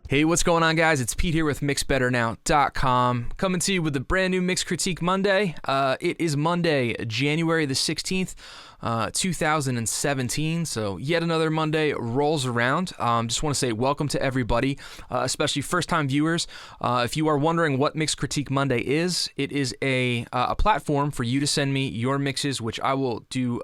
Hey, what's going on, guys? It's Pete here with MixBetterNow.com, coming to you with a brand new Mix Critique Monday. It is Monday, January the 16th, 2017, so yet another Monday rolls around. Just want to say welcome to everybody, especially first-time viewers. If you are wondering what Mix Critique Monday is, it is a platform for you to send me your mixes, which I will do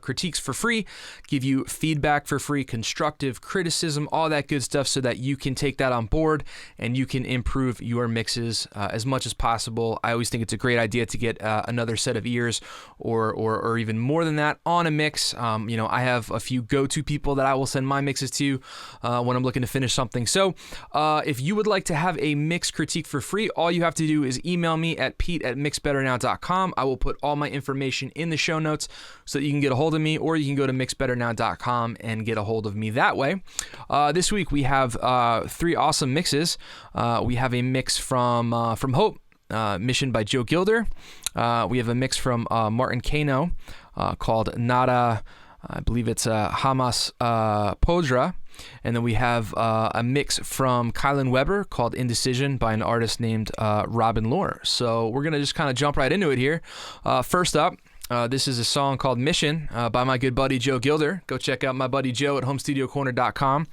critiques for free, give you feedback for free, constructive criticism, all that good stuff, so that you can take that on board and you can improve your mixes as much as possible. I always think it's a great idea to get another set of ears or even more than that on a mix. I have a few go-to people that I will send my mixes to when I'm looking to finish something. So if you would like to have a mix critique for free, all you have to do is email me at pete@mixbetternow.com. I will put all my information in the show notes so that you can get a hold of me, or you can go to mixbetternow.com and get a hold of me that way. This week we have three awesome mixes. We have a mix from Hope, Mission by Joe Gilder. We have a mix from Martin Kano called Nada, I believe it's Yamas Podra. And then we have a mix from Kilynn Weber called Indecision by an artist named Robin Lohr. So we're going to just kind of jump right into it here. First up, this is a song called Mission by my good buddy Joe Gilder. Go check out my buddy Joe at homestudiocorner.com.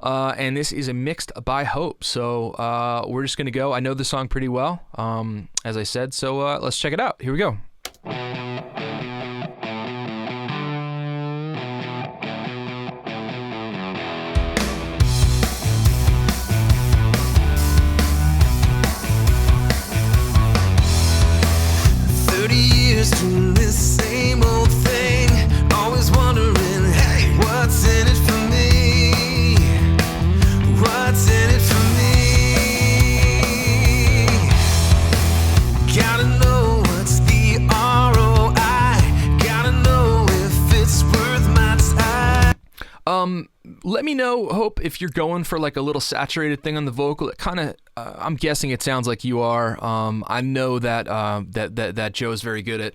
And this is a mixed by Hope. So we're just going to go. I know the song pretty well, as I said. So let's check it out. Here we go. Doing this same old thing, always wondering, hey, what's in it for me? What's in it for me? Gotta know what's the ROI, gotta know if it's worth my time. Let me know, Hope, if you're going for like a little saturated thing on the vocal. It kind of, I'm guessing it sounds like you are. I know that that Joe's very good at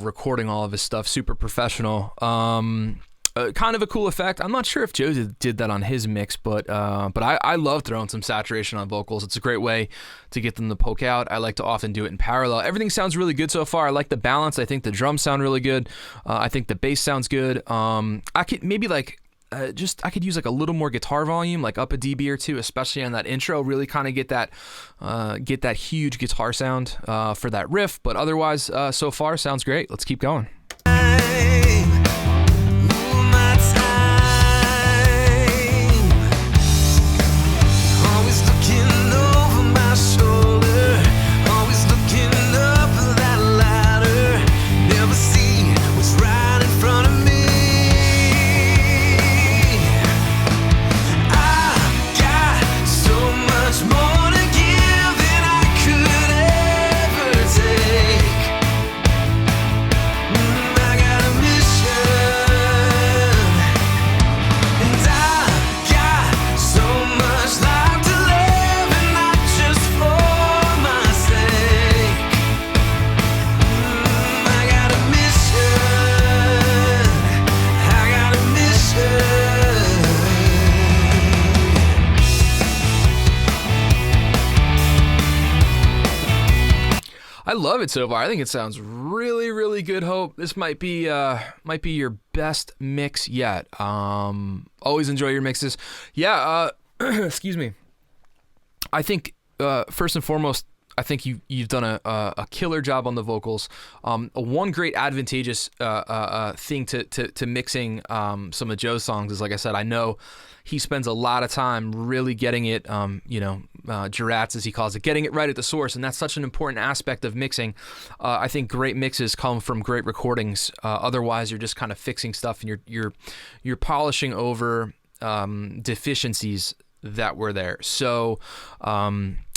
recording all of his stuff, super professional. Kind of a cool effect. I'm not sure if Joe did that on his mix, but I love throwing some saturation on vocals. It's a great way to get them to poke out. I like to often do it in parallel. Everything sounds really good so far. I like the balance. I think the drums sound really good. I think the bass sounds good. I could maybe like. I could use like a little more guitar volume, like up a dB or two, especially on that intro. Really kind of get that huge guitar sound for that riff. But otherwise, so far sounds great. Let's keep going. I love it so far. I think it sounds really, really good, Hope. This might be your best mix yet. Always enjoy your mixes. Yeah, excuse me. I think first and foremost, I think you've done a killer job on the vocals. One great advantageous thing to mixing some of Joe's songs is, like I said, I know he spends a lot of time really getting it, Girats, as he calls it, getting it right at the source, and that's such an important aspect of mixing. I think great mixes come from great recordings. Otherwise, you're just kind of fixing stuff, and you're polishing over deficiencies that were there. So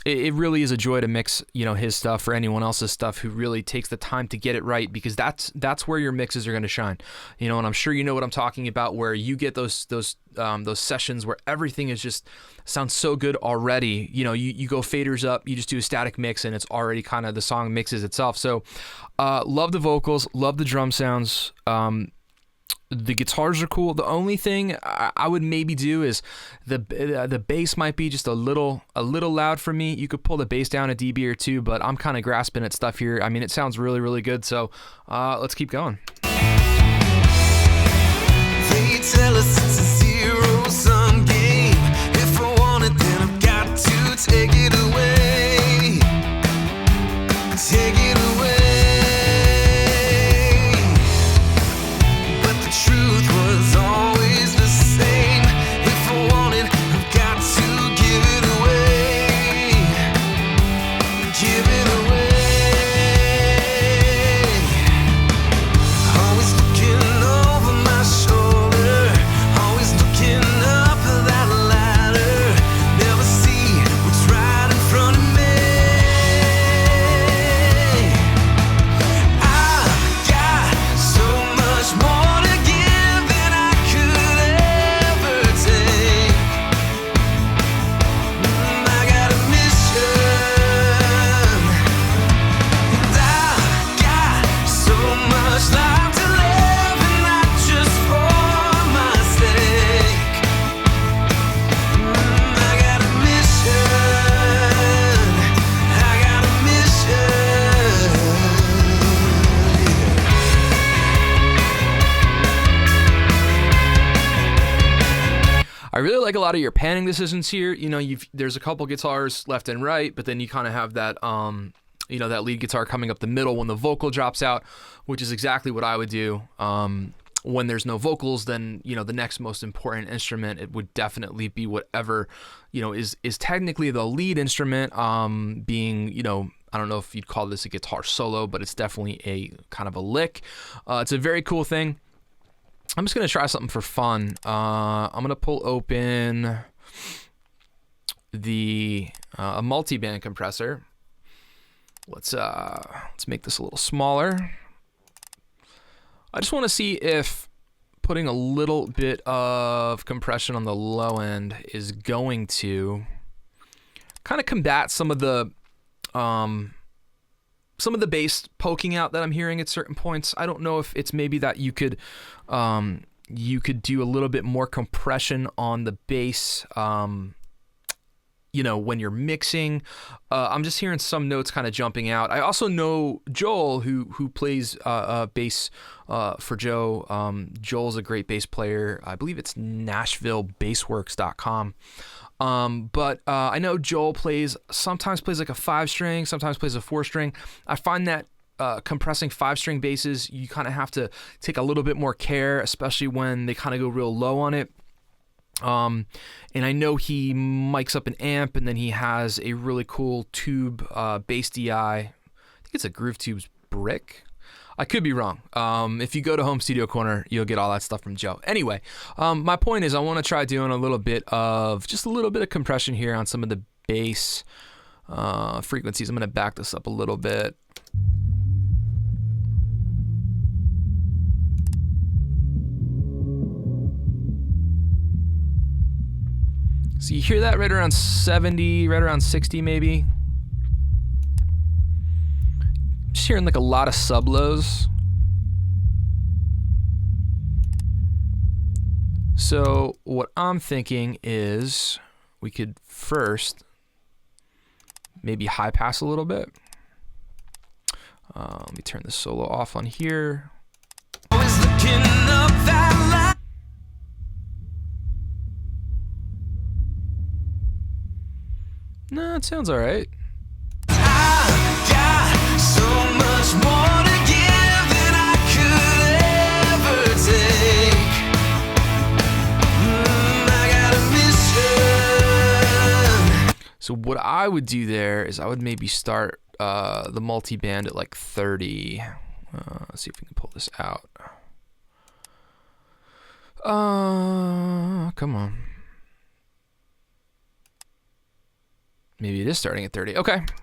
it really is a joy to mix, his stuff or anyone else's stuff who really takes the time to get it right, because that's where your mixes are going to shine. And I'm sure you know what I'm talking about, where you get those sessions where everything is just sounds so good already. You go faders up, you just do a static mix, and it's already kind of the song mixes itself. So love the vocals, love the drum sounds. The guitars are cool. The only thing I would maybe do is the bass might be just a little loud for me. You could pull the bass down a dB or two, but I'm kind of grasping at stuff here. I mean, it sounds really, really good. So let's keep going. They tell us it's a zero-sum game. If I want it, then I've got to take it away. Take it away. But the truth was always the same. If I want it, I've got to give it away. Give it away. Always looking over my shoulder. Always looking up that ladder. Never see what's right in front of me. I've got so much more to give than I could ever take. I got a mission, and I've got so much life to live, and not just for my sake. I got a mission. I got a mission. I really like a lot of your panning decisions here. You know, there's a couple guitars left and right, but then you kind of have that, that lead guitar coming up the middle when the vocal drops out, which is exactly what I would do. When there's no vocals, then, the next most important instrument, it would definitely be whatever, is technically the lead instrument, being, I don't know if you'd call this a guitar solo, but it's definitely a kind of a lick. It's a very cool thing. I'm just going to try something for fun. I'm going to pull open a multi-band compressor. Let's make this a little smaller. I just want to see if putting a little bit of compression on the low end is going to kind of combat some of the bass poking out that I'm hearing at certain points. I don't know if it's maybe that you could do a little bit more compression on the bass, when you're mixing. I'm just hearing some notes kind of jumping out. I also know Joel, who plays bass for Joe. Joel's a great bass player. I believe it's NashvilleBassWorks.com. But I know Joel sometimes plays like a 5-string, sometimes plays a 4-string. I find that compressing 5-string basses, you kind of have to take a little bit more care, especially when they kind of go real low on it. And I know he mics up an amp, and then he has a really cool tube bass DI. I think it's a Groove Tubes brick. I could be wrong. If you go to Home Studio Corner, you'll get all that stuff from Joe. Anyway, my point is I want to try doing a little bit of compression here on some of the bass frequencies. I'm going to back this up a little bit. So you hear that right around 70, right around 60 maybe. Just hearing like a lot of sub-lows. So what I'm thinking is we could first maybe high pass a little bit. Let me turn the solo off on here. Always looking up that line. No, it sounds all right. I've got so much more to give than I could ever take. I got a mission. So what I would do there is I would maybe start the multi-band at like 30. Let's see if we can pull this out. Come on. Maybe it is starting at 30. Okay. And I've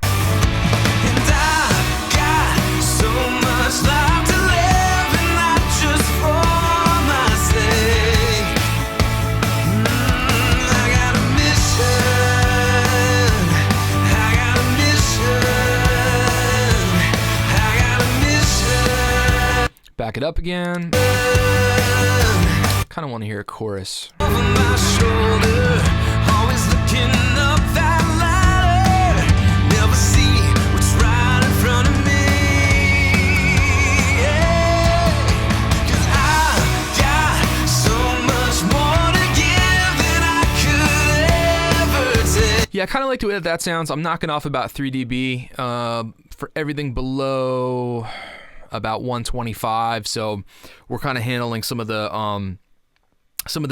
got so much life to live, and not just for my sake. I got a mission. I got a mission. I got a mission. Back it up again. Kind of want to hear a chorus. Over my shoulder, always looking up that ladder. Never see what's right in front of me. Yeah. 'Cause I got so much more to give than I could ever take. Yeah, I kind of like the way that sounds. I'm knocking off about 3 dB for everything below about 125. So we're kind of handling some of the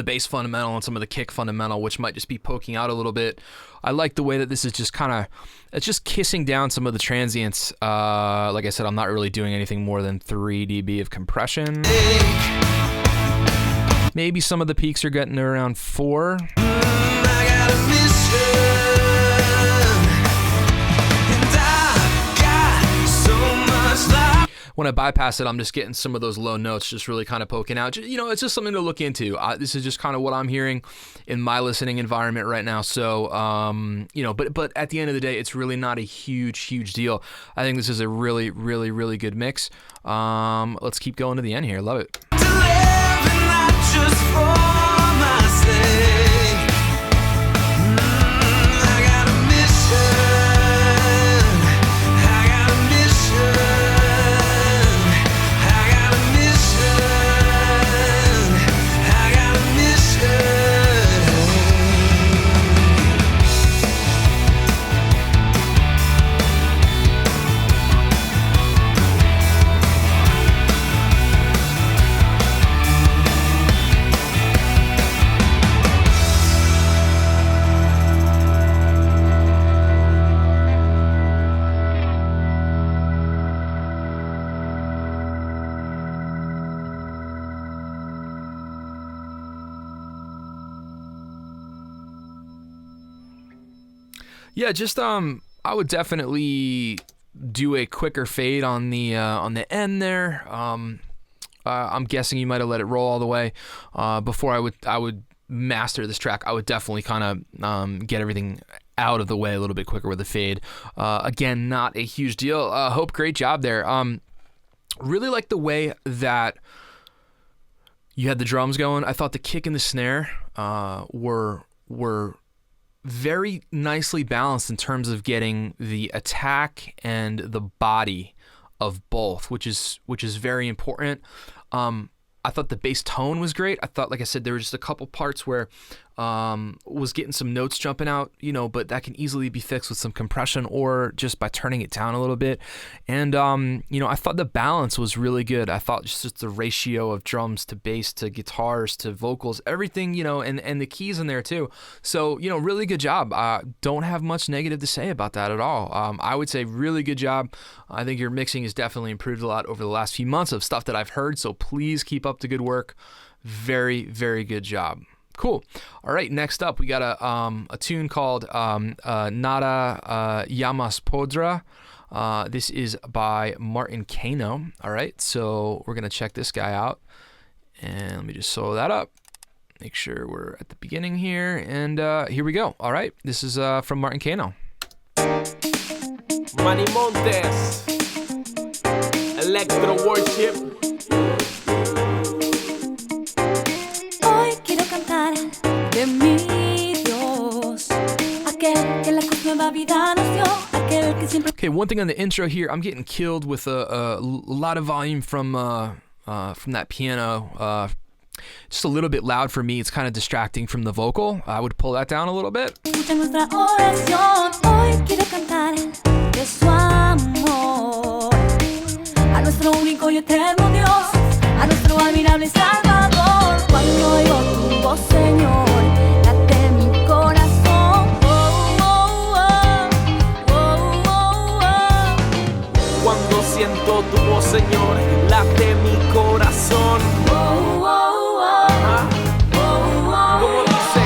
bass fundamental and some of the kick fundamental, which might just be poking out a little bit. I like the way that this is just it's just kissing down some of the transients. Like I said, I'm not really doing anything more than 3 dB of compression. Maybe some of the peaks are getting around 4. I got a mission, and I got so much life. When I bypass it, I'm just getting some of those low notes just really kind of poking out. It's just something to look into. This is just kind of what I'm hearing in my listening environment right now. So, but at the end of the day, it's really not a huge deal. I think this is a really, really, really good mix. Let's keep going to the end here. Love it. To live and not just for my sake. I got a mission. I got a mission. I got a mission. I got a mission. Yeah, just I would definitely do a quicker fade on the end there. I'm guessing you might have let it roll all the way before I would master this track. I would definitely kind of get everything out of the way a little bit quicker with the fade. Again, not a huge deal. Hope, great job there. Really like the way that you had the drums going. I thought the kick and the snare were very nicely balanced in terms of getting the attack and the body of both, which is very important. I thought the bass tone was great. I thought, like I said, there were just a couple parts where was getting some notes jumping out, but that can easily be fixed with some compression or just by turning it down a little bit. And, I thought the balance was really good. I thought just the ratio of drums to bass to guitars to vocals, everything, and the keys in there too. So, really good job. Don't have much negative to say about that at all. I would say really good job. I think your mixing has definitely improved a lot over the last few months of stuff that I've heard. So please keep up the good work. Very, very good job. Cool. All right, next up, we got a tune called Nada Yamas Podra. This is by Martin Kano. All right, so we're going to check this guy out. And let me just solo that up. Make sure we're at the beginning here. And here we go. All right, this is from Martin Kano. Manny Montes, Electro Worship. Hoy quiero cantar de mi Dios, aquel que la cruz nueva vida nos dio, aquel que siempre. Okay, one thing on the intro here, I'm getting killed with a lot of volume from that piano. Just a little bit loud for me. It's kind of distracting from the vocal. I would pull that down a little bit. Escucha nuestra oración. Hoy quiero cantar de su amor a nuestro único y eterno Dios, a nuestro admirable Salvador. Cuando oigo tu voz, Señor, late mi corazón. Oh, oh, oh, oh, oh, oh. Cuando siento tu voz, Señor, late mi corazón. Oh, oh, oh, Ajá. oh, oh. Como dice,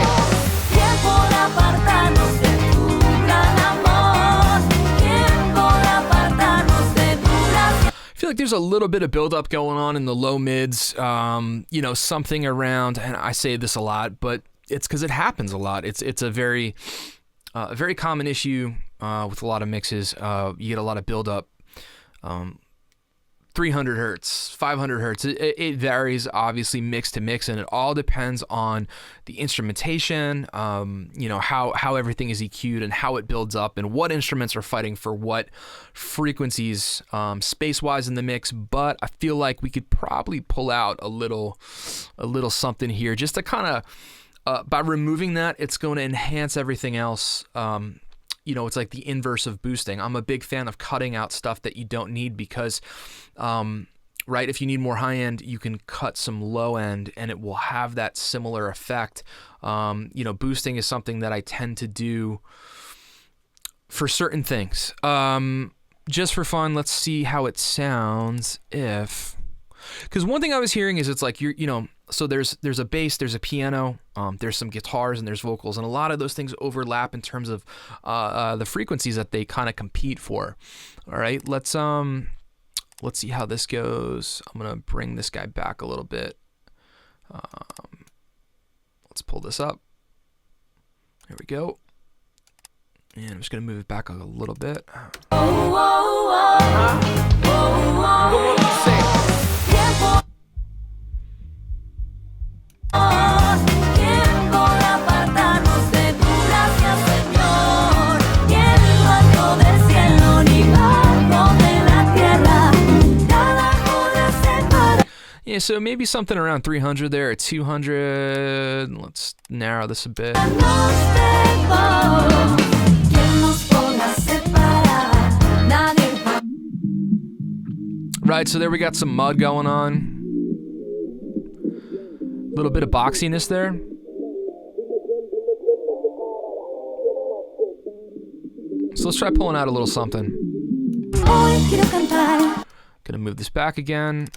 ¿Quién podrá apartarnos de tu gran amor? ¿Quién podrá apartarnos de tu gracia? I feel like there's a little bit of buildup going on in the low mids, something around, and I say this a lot, but it's because it happens a lot. It's a very common issue with a lot of mixes. You get a lot of buildup 300 hertz, 500 hertz. It varies obviously mix to mix, and it all depends on the instrumentation, how everything is EQ'd and how it builds up and what instruments are fighting for what frequencies space-wise in the mix. But I feel like we could probably pull out a little something here just to kind of, by removing that, it's going to enhance everything else. It's like the inverse of boosting. I'm a big fan of cutting out stuff that you don't need because, right, if you need more high end, you can cut some low end and it will have that similar effect. Boosting is something that I tend to do for certain things. Just for fun, let's see how it sounds because one thing I was hearing is it's like so there's a bass, there's a piano, there's some guitars, and there's vocals, and a lot of those things overlap in terms of the frequencies that they kind of compete for. All right, let's see how this goes. I'm gonna bring this guy back a little bit. Let's pull this up. There we go. And I'm just gonna move it back a little bit. Yeah, so maybe something around 300 there, or 200. Let's narrow this a bit. Right, so there we got some mud going on. A little bit of boxiness there. So let's try pulling out a little something. Gonna move this back again.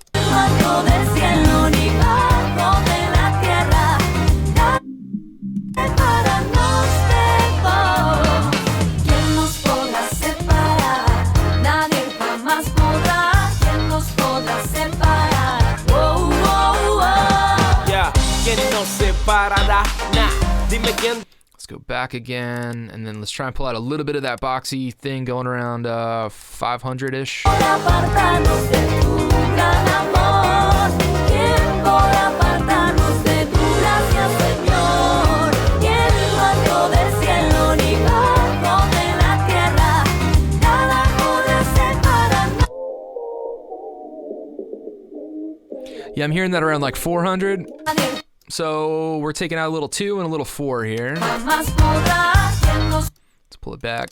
Let's go back again, and then let's try and pull out a little bit of that boxy thing going around 500-ish. Yeah, I'm hearing that around like 400. So we're taking out a little 2 and a little 4 here. Let's pull it back.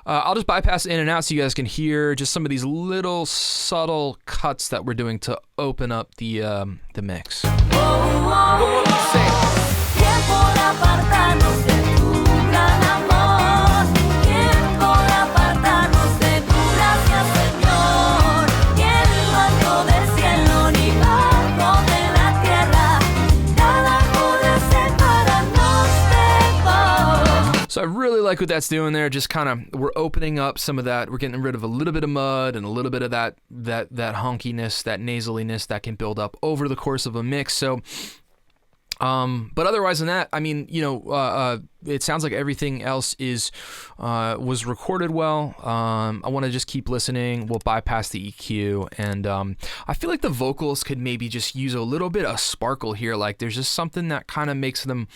I'll just bypass in and out so you guys can hear just some of these little subtle cuts that we're doing to open up the mix. So I really like what that's doing there. Just kind of, we're opening up some of that. We're getting rid of a little bit of mud and a little bit of that honkiness, that nasaliness that can build up over the course of a mix. So, but otherwise than that, I mean, it sounds like everything else was recorded well. I want to just keep listening. We'll bypass the EQ, and I feel like the vocals could maybe just use a little bit of sparkle here. Like there's just something that kind of makes them.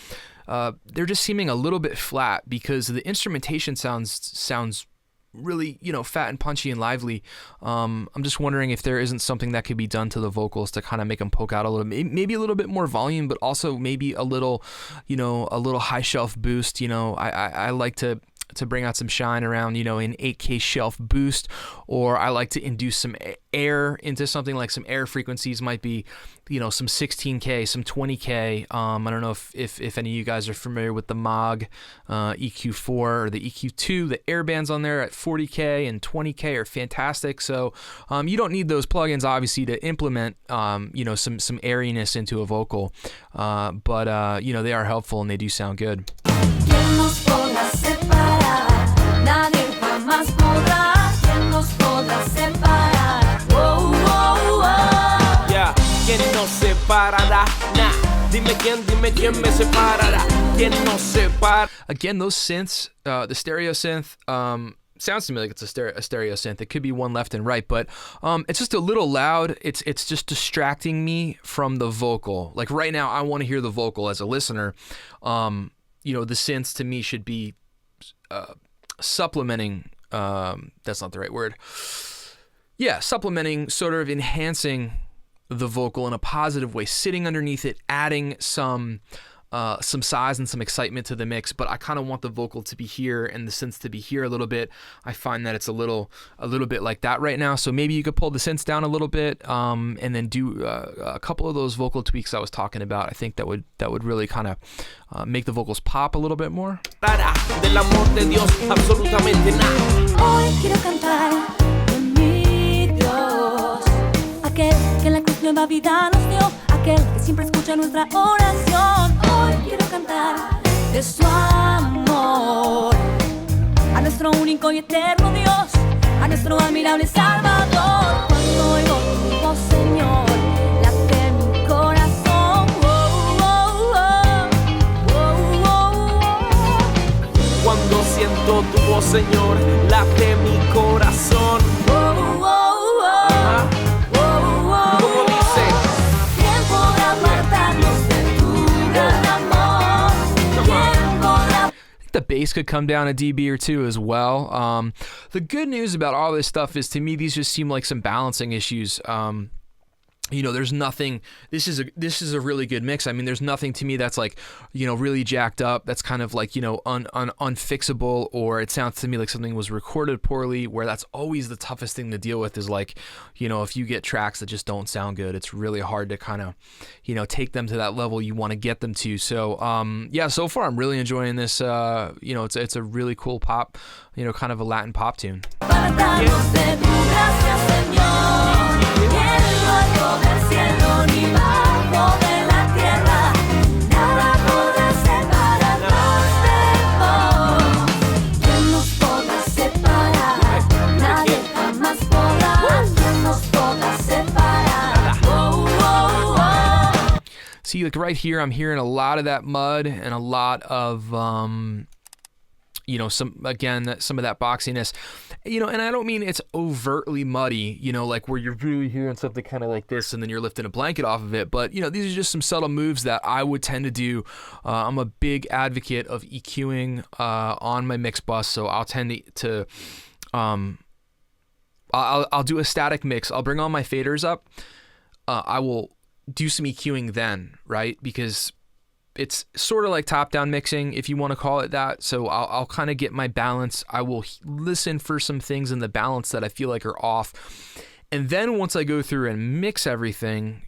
They're just seeming a little bit flat because the instrumentation sounds really, fat and punchy and lively. I'm just wondering if there isn't something that could be done to the vocals to kind of make them poke out a little, maybe a little bit more volume, but also maybe a little high shelf boost. I like to bring out some shine around, an 8K shelf boost, or I like to induce some air into something, like some air frequencies might be, some 16K, some 20K. I don't know if any of you guys are familiar with the Moog EQ4 or the EQ2. The air bands on there at 40K and 20K are fantastic. So you don't need those plugins, obviously, to implement, some airiness into a vocal. But they are helpful and they do sound good. ¿Quién nos separará? Nah. Dime decirle quién, dime quién me separará, quién nos separa. Again, those synths, the stereo synth, sounds to me like it's a stereo synth. It could be one left and right, but it's just a little loud. It's just distracting me from the vocal. Like right now, I want to hear the vocal as a listener. The synths to me should be supplementing. That's not the right word. Yeah, supplementing, sort of enhancing the vocal in a positive way, sitting underneath it, adding some size and some excitement to the mix, but I kind of want the vocal to be here and the synths to be here a little bit. I find that it's a little bit like that right now. So maybe you could pull the synths down a little bit, and then do a couple of those vocal tweaks I was talking about. I think that would really kind of make the vocals pop a little bit more. Del amor de Dios, absolutamente nada. Hoy quiero cantar de mi Dios, aquel que en la cruz nueva vida nos dio, aquel que siempre escucha nuestra oración. Hoy quiero cantar de su amor, a nuestro único y eterno Dios, a nuestro admirable Salvador. Cuando oigo tu voz, Señor, late mi corazón. Cuando siento tu voz, Señor, late mi corazón. Como dice, ¿Quién podrá apartarnos de tu gran amor? ¿Quién podrá? The bass could come down a dB or two as well. The good news about all this stuff is, to me, these just seem like some balancing issues. There's nothing. This is a really good mix. I mean, there's nothing to me that's like, really jacked up. That's kind of like, unfixable, or it sounds to me like something was recorded poorly, where that's always the toughest thing to deal with is like, if you get tracks that just don't sound good, it's really hard to kind of, take them to that level you want to get them to. So, so far I'm really enjoying this. It's a really cool pop, kind of a Latin pop tune. Apartarnos de tu gracia, Señor. En lo alto del cielo ni bajo de la tierra, nada podrá separarnos de vos. ¿Quién nos podrá separar? Nadie jamás podrá. ¿Quién nos podrá separar? See, like right here, I'm hearing a lot of that mud and a lot of, some of that boxiness, and I don't mean it's overtly muddy, like where you're really hearing something kind of like this and then you're lifting a blanket off of it. But, these are just some subtle moves that I would tend to do. I'm a big advocate of EQing on my mix bus. So I'll tend to I'll do a static mix. I'll bring all my faders up. I will do some EQing then, right? Because it's sort of like top-down mixing, if you want to call it that. So I'll kind of get my balance. I will listen for some things in the balance that I feel like are off. And then once I go through and mix everything,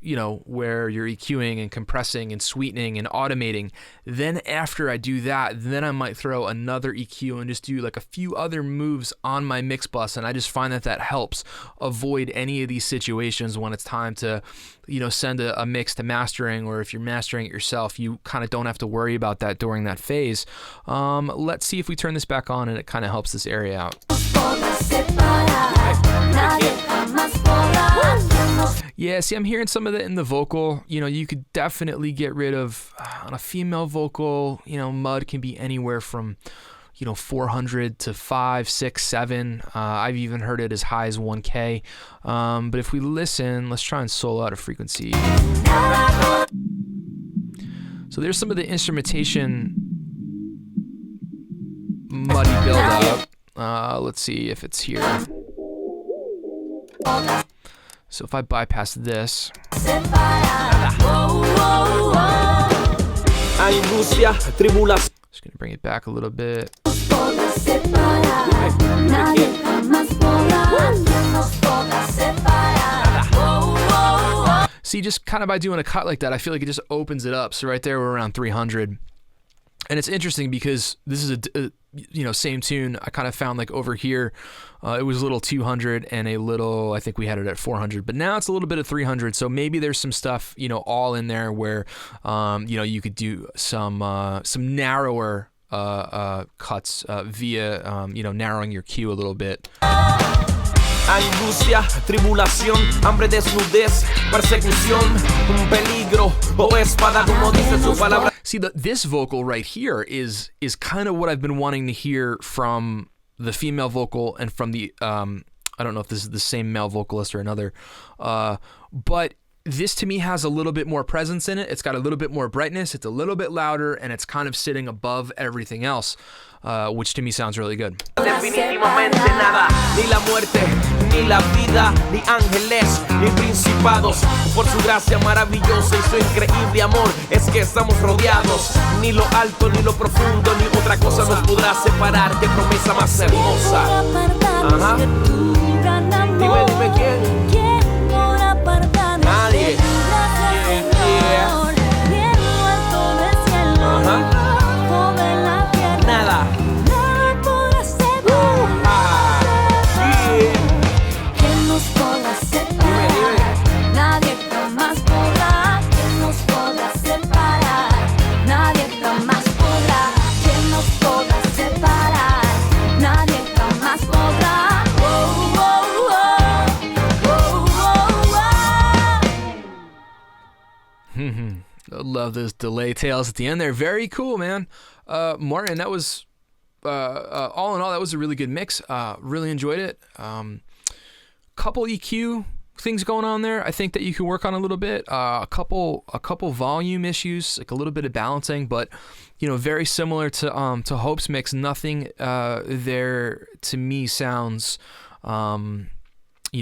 where you're EQing and compressing and sweetening and automating, then after I do that, then I might throw another EQ and just do like a few other moves on my mix bus. And I just find that helps avoid any of these situations when it's time to, send a mix to mastering, or if you're mastering it yourself, you kind of don't have to worry about that during that phase. Let's see if we turn this back on and it kind of helps this area out. Yeah, see, I'm hearing some of that in the vocal. You could definitely get rid of, on a female vocal, mud can be anywhere from, 400 to 5, 6, 7. I've even heard it as high as 1K. But if we listen, let's try and solo out a frequency. So there's some of the instrumentation muddy buildup. Let's see if it's here. So if I bypass this, just gonna bring it back a little bit. See, just kind of by doing a cut like that, I feel like it just opens it up. So right there, we're around 300. And it's interesting because this is a same tune. I kind of found like over here, it was a little 200 and a little, I think we had it at 400, but now it's a little bit of 300. So maybe there's some stuff, all in there where, you could do some narrower cuts via, narrowing your cue a little bit. Angustia, tribulación, hambre, desnudez, persecución, un peligro o espada, como dice su palabra. See, this vocal right here is kind of what I've been wanting to hear from the female vocal and from the I don't know if this is the same male vocalist or another, but this to me has a little bit more presence in it. It's got a little bit more brightness. It's a little bit louder, and it's kind of sitting above everything else, which to me sounds really good. Definitivamente nada, ni la muerte, ni la vida, ni ángeles, ni principados. Por su gracia maravillosa y su increíble amor es que estamos rodeados. Ni lo alto, ni lo profundo, ni otra cosa nos podrá separar. Qué promesa más hermosa. Ajá. Dime quién. Nadie. Nada. ¿Quién nos podrá separar? Nadie jamás podrá. ¿Quién nos podrá separar? Nadie jamás podrá. ¿Quién nos podrá separar? Nadie jamás podrá. I love those delay tails at the end there. Very cool, man. Martin, that was all in all, that was a really good mix. Really enjoyed it. Couple EQ things going on there. I think that you can work on a little bit. A couple volume issues, like a little bit of balancing, but very similar to Hope's mix. Nothing there to me sounds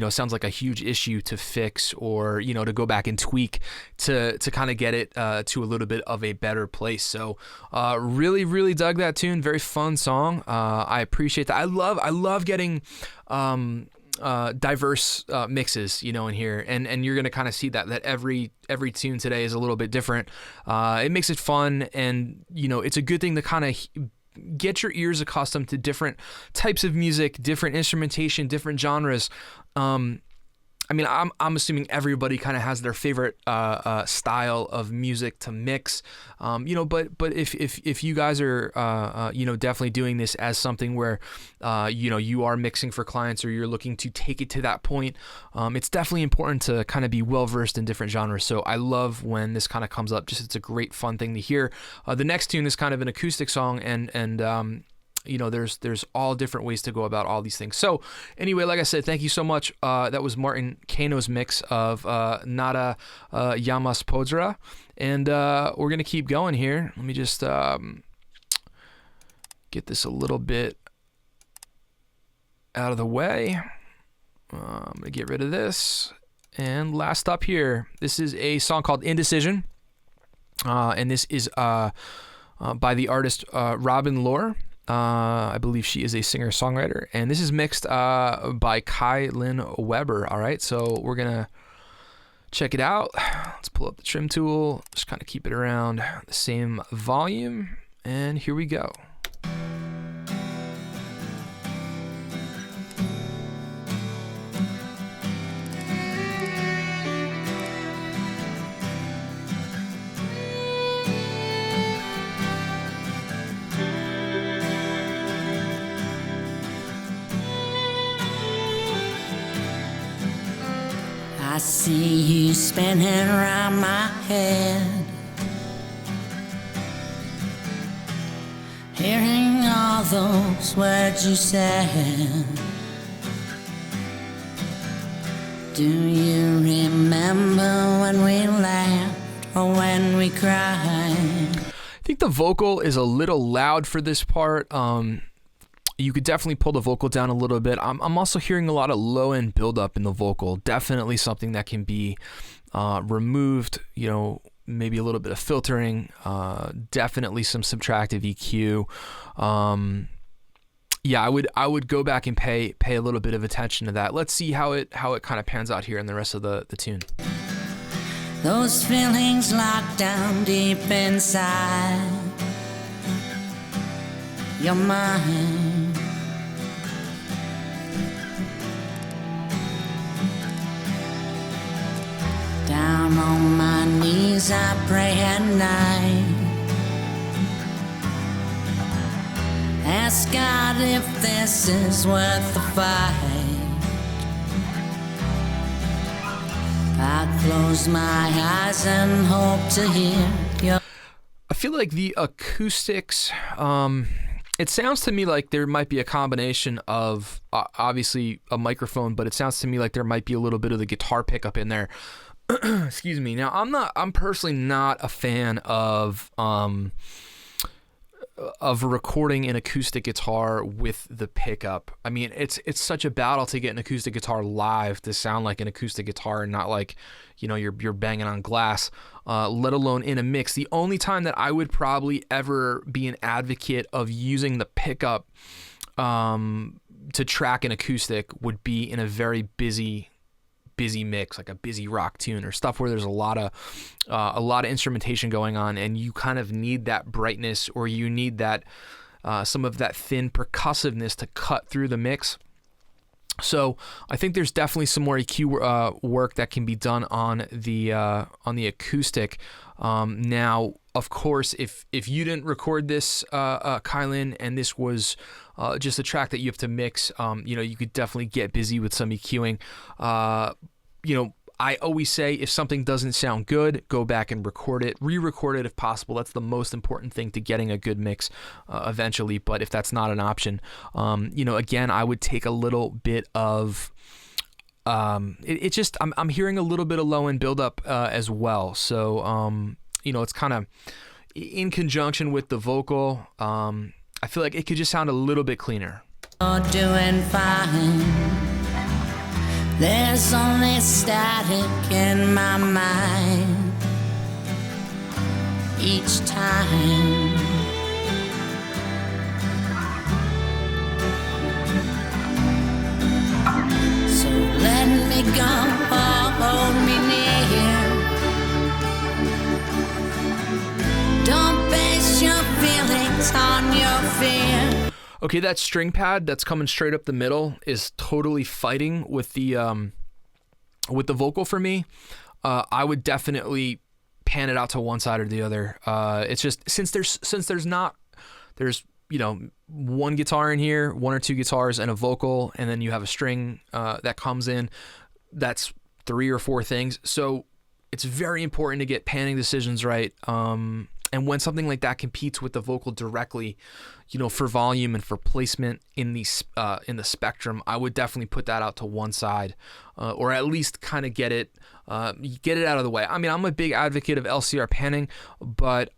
sounds like a huge issue to fix or, to go back and tweak to kind of get it to a little bit of a better place. So really, really dug that tune. Very fun song. I appreciate that. I love getting diverse mixes, in here. And you're going to kind of see that every tune today is a little bit different. It makes it fun, and, it's a good thing to kind of get your ears accustomed to different types of music, different instrumentation, different genres. I'm assuming everybody kind of has their favorite style of music to mix, but if you guys are definitely doing this as something where you are mixing for clients, or you're looking to take it to that point, it's definitely important to kind of be well versed in different genres. So I love when this kind of comes up. Just, it's a great fun thing to hear. The next tune is kind of an acoustic song, and there's all different ways to go about all these things. So anyway, like I said, thank you so much. That was Martin Kano's mix of Nada Yamas Podra. And we're going to keep going here. Let me just get this a little bit out of the way. I'm going to get rid of this. And last up here, this is a song called Indecision. And this is by the artist Robin Lohr. I believe she is a singer-songwriter, and this is mixed by Kilynn Weber. All right, so we're gonna check it out. Let's pull up the trim tool, just kind of keep it around the same volume, and here we go. I see you spinning around my head, hearing all those words you said. Do you remember when we laughed or when we cried? I think the vocal is a little loud for this part. You could definitely pull the vocal down a little bit. I'm also hearing a lot of low end buildup in the vocal. Definitely something that can be removed. Maybe a little bit of filtering. Definitely some subtractive EQ. I would go back and pay a little bit of attention to that. Let's see how it kind of pans out here in the rest of the tune. Those feelings locked down deep inside your mind. Down on my knees I pray at night. Ask God if this is worth the fight. I close my eyes and hope to hear your. I feel like the acoustics, it sounds to me like there might be a combination of obviously a microphone, but it sounds to me like there might be a little bit of the guitar pickup in there. Excuse me. Now, I'm personally not a fan of recording an acoustic guitar with the pickup. I mean, it's such a battle to get an acoustic guitar live to sound like an acoustic guitar and not like, you know, you're banging on glass, let alone in a mix. The only time that I would probably ever be an advocate of using the pickup to track an acoustic would be in a very busy mix, like a busy rock tune or stuff where there's a lot of instrumentation going on, and you kind of need that brightness, or you need that some of that thin percussiveness to cut through the mix. So I think there's definitely some more EQ work that can be done on the acoustic. Now, of course, if you didn't record this, Kilynn, and this was just a track that you have to mix, you know, you could definitely get busy with some EQing. You know, I always say if something doesn't sound good, go back and record it, re-record it if possible. That's the most important thing to getting a good mix eventually. But if that's not an option, you know, again, I would take a little bit of. It just I'm hearing a little bit of low end buildup as well. So you know, it's kind of in conjunction with the vocal. I feel like it could just sound a little bit cleaner. You're doing fine. There's only static in my mind each time. So let me go, hold me near. Don't base your feelings on your fear. Okay, that string pad that's coming straight up the middle is totally fighting with the vocal for me. I would definitely pan it out to one side or the other. It's just since there's you know, one guitar in here, one or two guitars and a vocal, and then you have a string that comes in. That's 3 or 4 things. So it's very important to get panning decisions right. And when something like that competes with the vocal directly, you know, for volume and for placement in the spectrum, I would definitely put that out to one side, or at least kind of get it out of the way. I mean, I'm a big advocate of LCR panning, but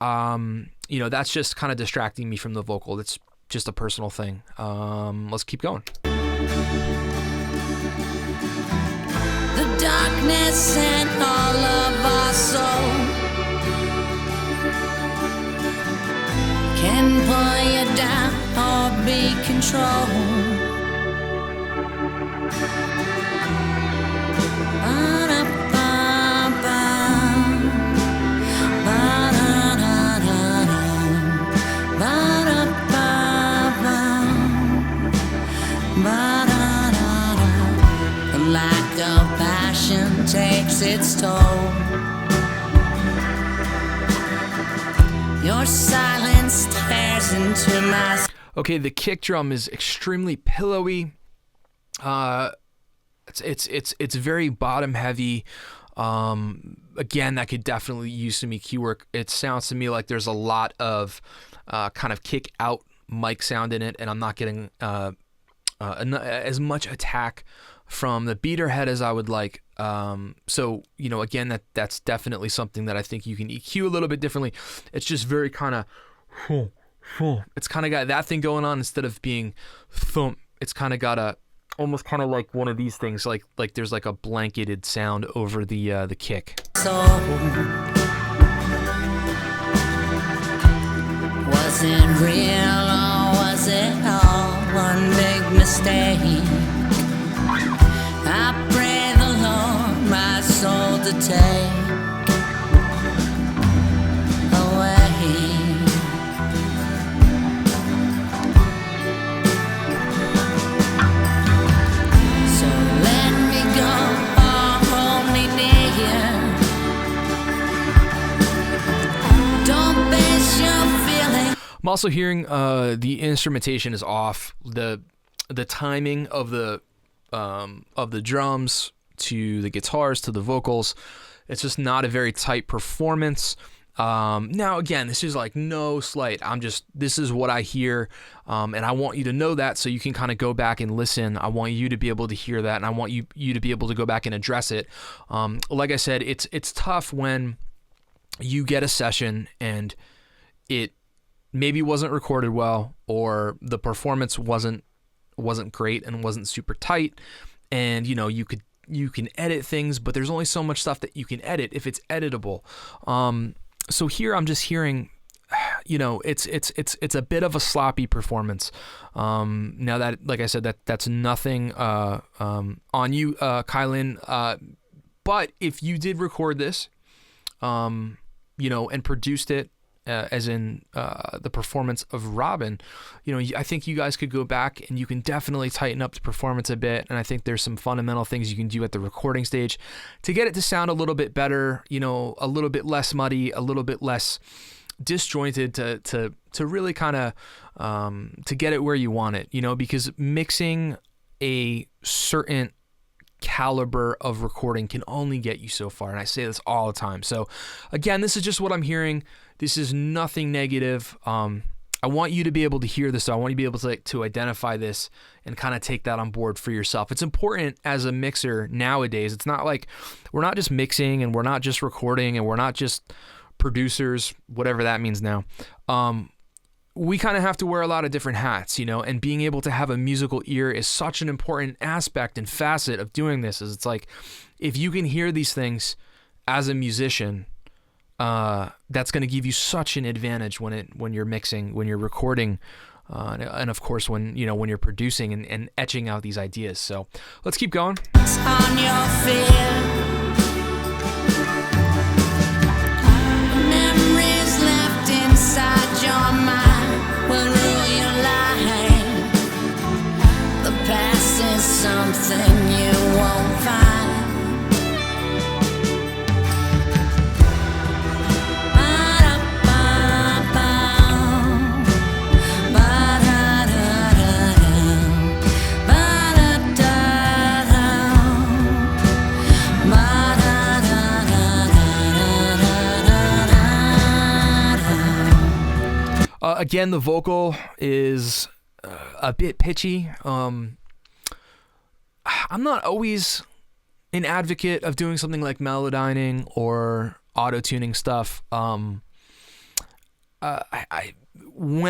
you know, that's just kind of distracting me from the vocal. It's just a personal thing. Let's keep going. The darkness in all of our soul can pull you down or be controlled. The lack of passion takes its toll. Your silence tears into my. Okay, the kick drum is extremely pillowy. It's very bottom heavy. Again, that could definitely use some EQ work. It sounds to me like there's a lot of kind of kick out mic sound in it, and I'm not getting as much attack from the beater head as I would like. So, you know, again, that's definitely something that I think you can EQ a little bit differently. It's just very kind of, it's kind of got that thing going on instead of being thump. It's kind of got a, almost kind of like one of these things, like there's like a blanketed sound over the kick. So, was it real or was it all one big mistake? I pray the Lord my soul to take away. So let me go or hold me near. Don't base your feelings. I'm also hearing the instrumentation is off. The timing of the drums to the guitars to the vocals. It's just not a very tight performance. Now, again, this is like no slight. This is what I hear, and I want you to know that so you can kind of go back and listen. I want you to be able to hear that, and I want you to be able to go back and address it. Like I said, it's tough when you get a session and it maybe wasn't recorded well, or the performance wasn't great and wasn't super tight, and you can edit things, but there's only so much stuff that you can edit if it's editable. So here I'm just hearing, it's a bit of a sloppy performance. Now that, like I said, that's nothing on you, Kilynn. But if you did record this, and produced it, as in the performance of Robin, I think you guys could go back and you can definitely tighten up the performance a bit. And I think there's some fundamental things you can do at the recording stage to get it to sound a little bit better, a little bit less muddy, a little bit less disjointed to really kind of to get it where you want it, because mixing a certain caliber of recording can only get you so far, and I say this all the time. So again, this is just what I'm hearing. This is nothing negative. I want you to be able to hear this. So I want you to be able to identify this and kind of take that on board for yourself. It's important as a mixer nowadays. It's not like we're not just mixing and we're not just recording and we're not just producers, whatever that means now. We kind of have to wear a lot of different hats, and being able to have a musical ear is such an important aspect and facet of doing this. Is it's like, if you can hear these things as a musician, that's going to give you such an advantage when you're mixing, when you're recording, and of course when you're producing and etching out these ideas. So let's keep going. On your fear, memories left inside your mind will rule your life. The past is something you won't find. Again, the vocal is a bit pitchy. I'm not always an advocate of doing something like melodyning or auto-tuning stuff. When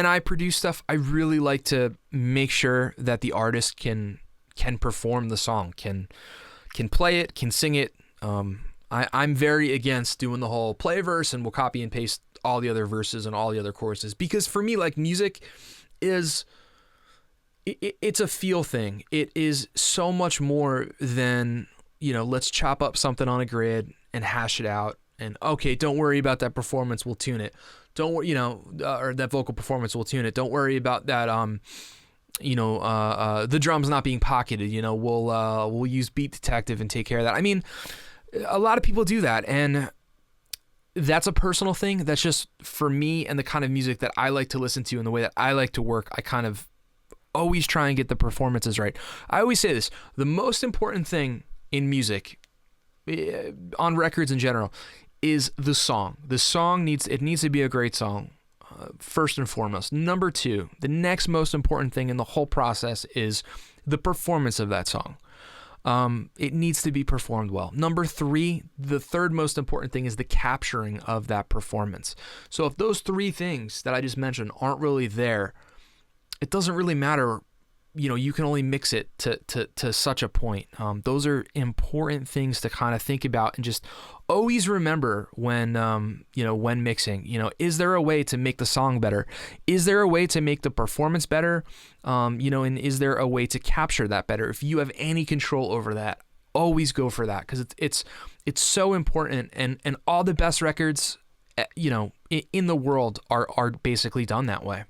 I produce stuff, I really like to make sure that the artist can perform the song, can play it, can sing it. I'm very against doing the whole play a verse and we'll copy and paste all the other verses and all the other choruses, because for me, like, music is it's a feel thing. It is so much more than, let's chop up something on a grid and hash it out and okay, don't worry about that performance, we'll tune it. Don't worry, or that vocal performance, we'll tune it. Don't worry about that the drums not being pocketed, we'll use Beat Detective and take care of that. I mean, a lot of people do that, and that's a personal thing. That's just for me and the kind of music that I like to listen to and the way that I like to work. I kind of always try and get the performances right. I always say this: the most important thing in music, on records in general, is the song. The song needs to be a great song, first and foremost. Number two, the next most important thing in the whole process is the performance of that song. It needs to be performed well. Number three, the third most important thing is the capturing of that performance. So if those three things that I just mentioned aren't really there, it doesn't really matter. You can only mix it to such a point. Those are important things to kind of think about and just always remember when mixing. Is there a way to make the song better? Is there a way to make the performance better? And is there a way to capture that better? If you have any control over that, always go for that, because it's so important. And all the best records, in the world are basically done that way.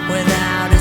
Without a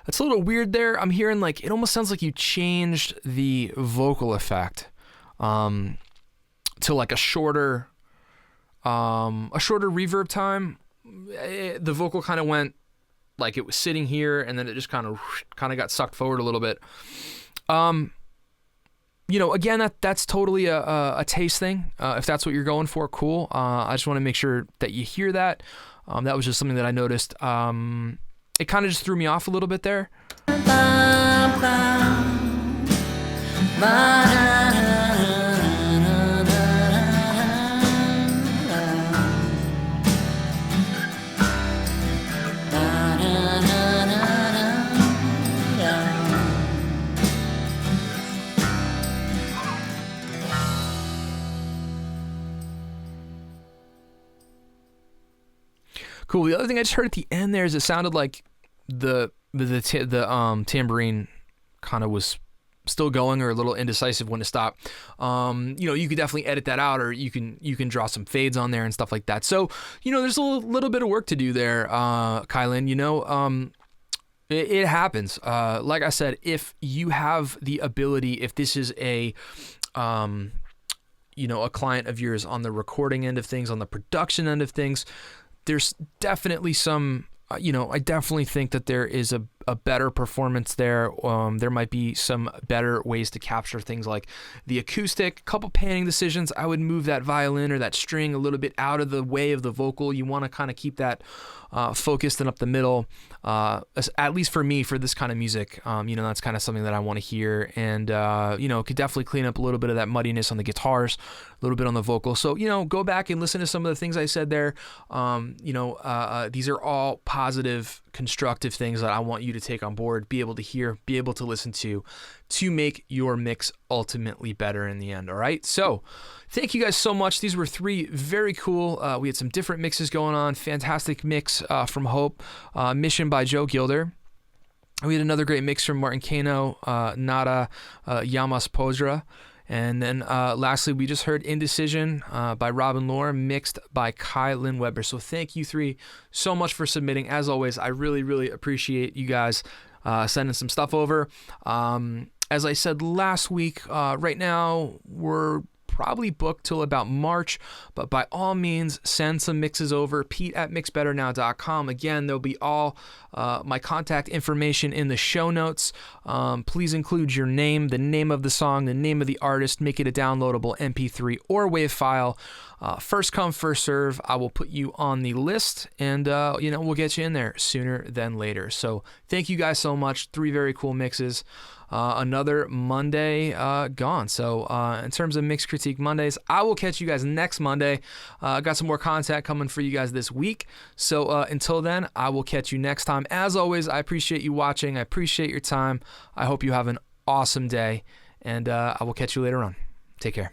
That's a little weird there. I'm hearing like it almost sounds like you changed the vocal effect to like a shorter reverb time. The vocal kind of went like it was sitting here, and then it just kind of got sucked forward a little bit. Again, that's totally a taste thing. If that's what you're going for, cool. I just want to make sure that you hear that. That was just something that I noticed. It kind of just threw me off a little bit there. Cool. The other thing I just heard at the end there is it sounded like the tambourine kind of was still going or a little indecisive when to stop. You could definitely edit that out, or you can draw some fades on there and stuff like that. So there's a little bit of work to do there, Kilynn. It happens. Like I said, if you have the ability, if this is a client of yours on the recording end of things, on the production end of things, there's definitely some, I definitely think that there is a better performance there. There might be some better ways to capture things like the acoustic, couple panning decisions. I would move that violin or that string a little bit out of the way of the vocal. You want to kind of keep that focused and up the middle, at least for me, for this kind of music. That's kind of something that I want to hear, and could definitely clean up a little bit of that muddiness on the guitars, a little bit on the vocal. So go back and listen to some of the things I said there. These are all positive, constructive things that I want you to take on board, be able to hear, be able to listen to make your mix ultimately better in the end. All right. So thank you guys so much. These were 3 very cool. We had some different mixes going on. Fantastic mix from Hope, Mission by Joe Gilder. We had another great mix from Martin Kano, Nada, Yamas, Podra. And then lastly, we just heard Indecision by Robin Lohr, mixed by Kilynn Weber. So thank you 3 so much for submitting. As always, I really, really appreciate you guys sending some stuff over. As I said last week, right now we're probably booked till about March, but by all means, send some mixes over, pete@mixbetternow.com. Again, there'll be all my contact information in the show notes. Please include your name, the name of the song, the name of the artist, make it a downloadable MP3 or WAV file. First come, first serve. I will put you on the list, and we'll get you in there sooner than later. So thank you guys so much. 3 very cool mixes. Another Monday gone. So in terms of Mix Critique Mondays, I will catch you guys next Monday. Got some more content coming for you guys this week. So until then, I will catch you next time. As always, I appreciate you watching. I appreciate your time. I hope you have an awesome day, and I will catch you later on. Take care.